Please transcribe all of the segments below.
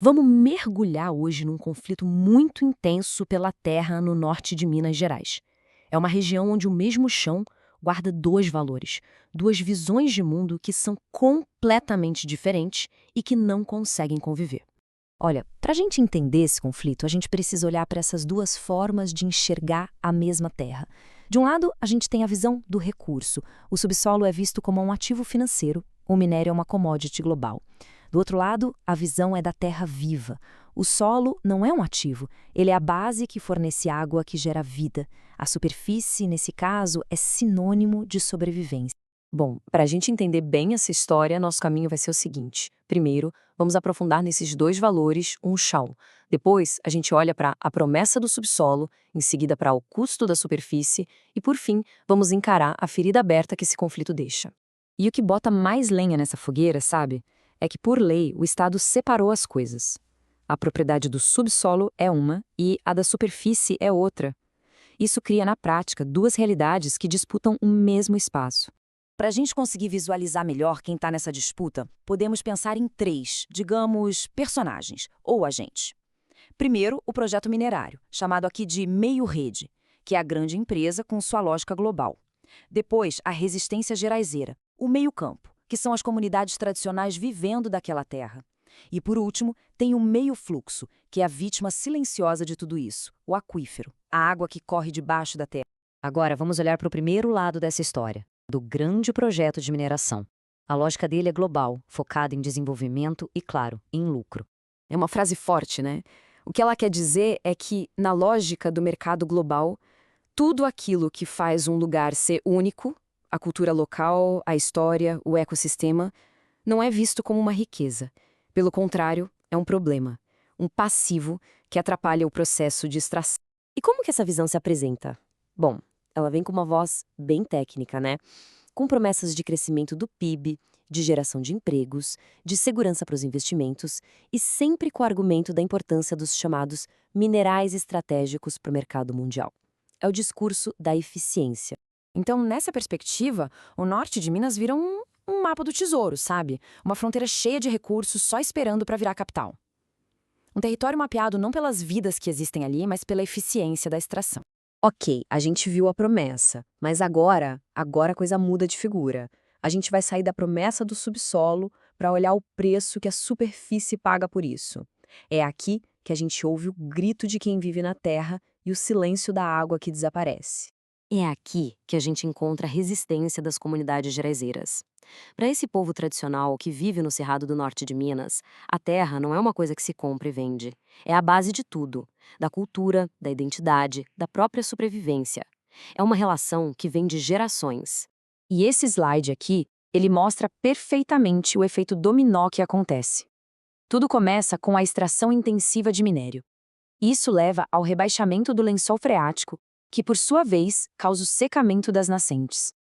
Vamos mergulhar hoje num conflito muito intenso pela terra no norte de Minas Gerais. É uma região onde o mesmo chão guarda dois valores, duas visões de mundo que são completamente diferentes e que não conseguem conviver. Olha, para a gente entender esse conflito, a gente precisa olhar para essas duas formas de enxergar a mesma terra. De um lado, a gente tem a visão do recurso. O subsolo é visto como um ativo financeiro, o minério é uma commodity global. Do outro lado, a visão é da terra viva. O solo não é um ativo, ele é a base que fornece água que gera vida. A superfície, nesse caso, é sinônimo de sobrevivência. Bom, para a gente entender bem essa história, nosso caminho vai ser o seguinte. Primeiro, vamos aprofundar nesses dois valores, um chão. Depois, a gente olha para a promessa do subsolo, em seguida para o custo da superfície e, por fim, vamos encarar a ferida aberta que esse conflito deixa. E o que bota mais lenha nessa fogueira, sabe? É que, por lei, o Estado separou as coisas. A propriedade do subsolo é uma e a da superfície é outra. Isso cria, na prática, duas realidades que disputam o mesmo espaço. Para a gente conseguir visualizar melhor quem está nessa disputa, podemos pensar em três, digamos, personagens ou agentes. Primeiro, o projeto minerário, chamado aqui de meio-rede, que é a grande empresa com sua lógica global. Depois, a resistência geraizeira, o meio-campo, que são as comunidades tradicionais vivendo daquela terra. E, por último, tem o meio-fluxo, que é a vítima silenciosa de tudo isso, o aquífero, a água que corre debaixo da terra. Agora, vamos olhar para o primeiro lado dessa história, do grande projeto de mineração. A lógica dele é global, focada em desenvolvimento e, claro, em lucro. É uma frase forte, né? O que ela quer dizer é que, na lógica do mercado global, tudo aquilo que faz um lugar ser único, a cultura local, a história, o ecossistema, não é visto como uma riqueza. Pelo contrário, é um problema, um passivo que atrapalha o processo de extração. E como que essa visão se apresenta? Bom, ela vem com uma voz bem técnica, né? Com promessas de crescimento do PIB, de geração de empregos, de segurança para os investimentos e sempre com o argumento da importância dos chamados minerais estratégicos para o mercado mundial. É o discurso da eficiência. Então, nessa perspectiva, o norte de Minas vira um mapa do tesouro, sabe? Uma fronteira cheia de recursos só esperando para virar capital. Um território mapeado não pelas vidas que existem ali, mas pela eficiência da extração. Ok, a gente viu a promessa, mas agora a coisa muda de figura. A gente vai sair da promessa do subsolo para olhar o preço que a superfície paga por isso. É aqui que a gente ouve o grito de quem vive na terra e o silêncio da água que desaparece. É aqui que a gente encontra a resistência das comunidades geraizeiras. Para esse povo tradicional que vive no Cerrado do Norte de Minas, a terra não é uma coisa que se compra e vende. É a base de tudo, da cultura, da identidade, da própria sobrevivência. É uma relação que vem de gerações. E esse slide aqui, ele mostra perfeitamente o efeito dominó que acontece. Tudo começa com a extração intensiva de minério. Isso leva ao rebaixamento do lençol freático, que por sua vez causa o secamento das nascentes.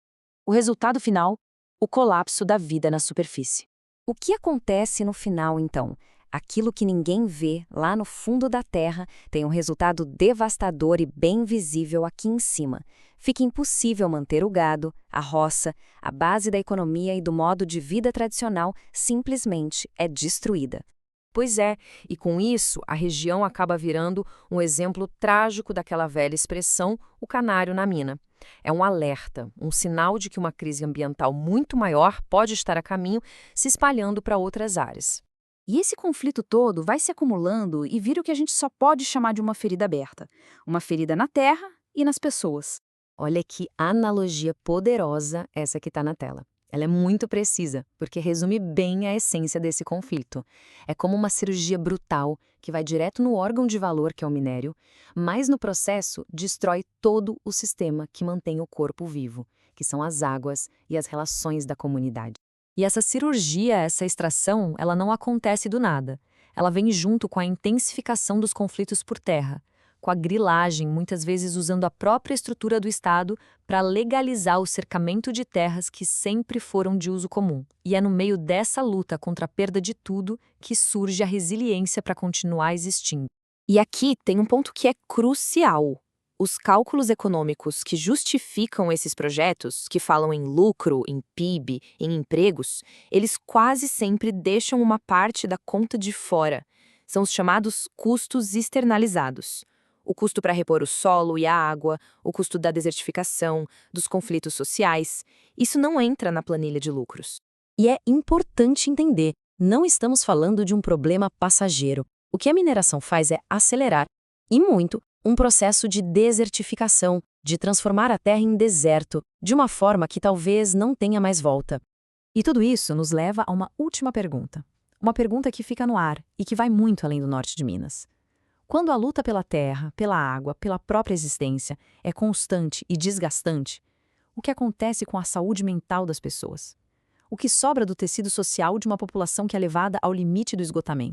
O resultado final, o colapso da vida na superfície. O que acontece no final, então? Aquilo que ninguém vê lá no fundo da terra tem um resultado devastador e bem visível aqui em cima. Fica impossível manter o gado, a roça, a base da economia e do modo de vida tradicional simplesmente é destruída. Pois é, e com isso, a região acaba virando um exemplo trágico daquela velha expressão, o canário na mina. É um alerta, um sinal de que uma crise ambiental muito maior pode estar a caminho, se espalhando para outras áreas. E esse conflito todo vai se acumulando e vira o que a gente só pode chamar de uma ferida aberta. Uma ferida na terra e nas pessoas. Olha que analogia poderosa essa que está na tela. Ela é muito precisa, porque resume bem a essência desse conflito. É como uma cirurgia brutal que vai direto no órgão de valor, que é o minério, mas no processo destrói todo o sistema que mantém o corpo vivo, que são as águas e as relações da comunidade. E essa cirurgia, essa extração, ela não acontece do nada. Ela vem junto com a intensificação dos conflitos por terra, com a grilagem, muitas vezes usando a própria estrutura do Estado para legalizar o cercamento de terras que sempre foram de uso comum. E é no meio dessa luta contra a perda de tudo que surge a resiliência para continuar existindo. E aqui tem um ponto que é crucial. Os cálculos econômicos que justificam esses projetos, que falam em lucro, em PIB, em empregos, eles quase sempre deixam uma parte da conta de fora. são os chamados custos externalizados. O custo para repor o solo e a água, o custo da desertificação, dos conflitos sociais. Isso não entra na planilha de lucros. E é importante entender, não estamos falando de um problema passageiro. O que a mineração faz é acelerar, e muito, um processo de desertificação, de transformar a terra em deserto, de uma forma que talvez não tenha mais volta. E tudo isso nos leva a uma última pergunta. Uma pergunta que fica no ar e que vai muito além do norte de Minas. Quando a luta pela terra, pela água, pela própria existência é constante e desgastante, o que acontece com a saúde mental das pessoas? O que sobra do tecido social de uma população que é levada ao limite do esgotamento?